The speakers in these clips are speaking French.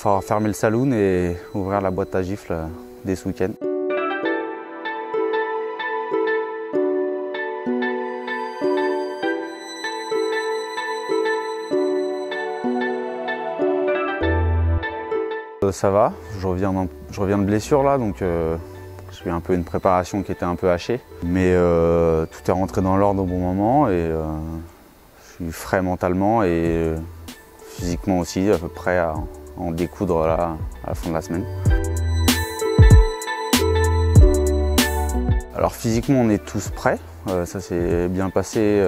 falloir fermer le saloon et ouvrir la boîte à gifles dès ce week-end. Ça va, je reviens de blessure là, donc j'ai eu un peu une préparation qui était un peu hachée. Mais tout est rentré dans l'ordre au bon moment et je suis frais mentalement et physiquement aussi, à peu près à en découdre là, à la fin de la semaine. Alors physiquement on est tous prêts, ça s'est bien passé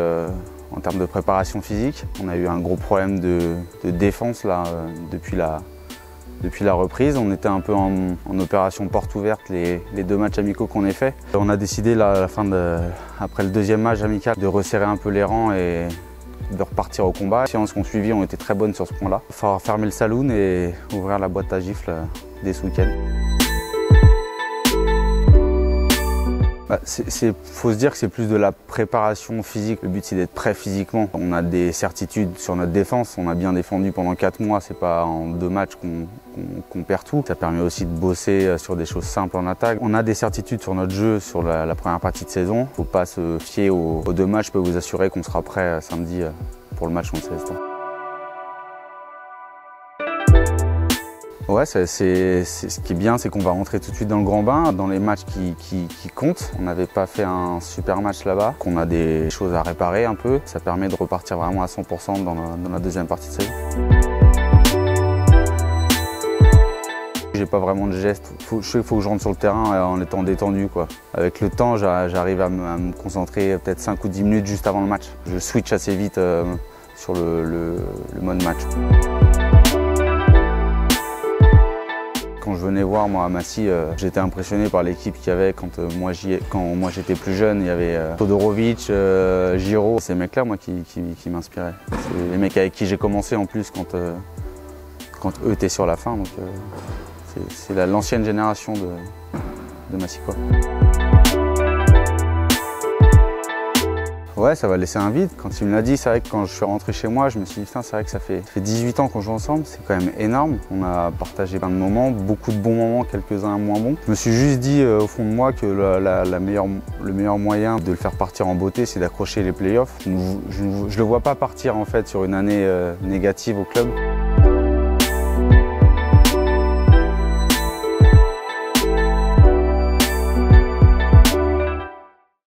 en termes de préparation physique. On a eu un gros problème de défense là, depuis la reprise. On était un peu en opération porte ouverte les deux matchs amicaux qu'on a fait. On a décidé là, après le deuxième match amical de resserrer un peu les rangs et de repartir au combat. Les séances qu'on suivies ont été très bonnes sur ce point-là. Il va falloir fermer le saloon et ouvrir la boîte à gifles dès ce week-end. Faut se dire que c'est plus de la préparation physique. Le but c'est d'être prêt physiquement. On a des certitudes sur notre défense. On a bien défendu pendant 4 mois. C'est pas en 2 matchs qu'on perd tout. Ça permet aussi de bosser sur des choses simples en attaque. On a des certitudes sur notre jeu sur la première partie de saison. Faut pas se fier aux 2 matchs. Je peux vous assurer qu'on sera prêt samedi pour le match contre Célestin. Ouais, ce qui est bien, c'est qu'on va rentrer tout de suite dans le grand bain, dans les matchs qui comptent. On n'avait pas fait un super match là-bas, qu'on a des choses à réparer un peu. Ça permet de repartir vraiment à 100% dans la deuxième partie de saison. J'ai pas vraiment de gestes. Je sais qu'il faut que je rentre sur le terrain en étant détendu, quoi. Avec le temps, j'arrive à me concentrer peut-être 5 ou 10 minutes juste avant le match. Je switch assez vite sur le mode match. Quand je venais voir moi à Massy, j'étais impressionné par l'équipe qu'il y avait quand moi j'étais plus jeune. Il y avait Todorovic, Giro, ces mecs-là moi qui m'inspiraient. C'est les mecs avec qui j'ai commencé en plus quand eux étaient sur la fin. Donc c'est l'ancienne génération de Massy, quoi. Ouais, ça va laisser un vide. Quand il me l'a dit, c'est vrai que quand je suis rentré chez moi, je me suis dit, putain, c'est vrai que ça fait 18 ans qu'on joue ensemble, c'est quand même énorme. On a partagé plein de moments, beaucoup de bons moments, quelques-uns moins bons. Je me suis juste dit au fond de moi que le meilleur moyen de le faire partir en beauté, c'est d'accrocher les playoffs. Je ne le vois pas partir en fait sur une année négative au club.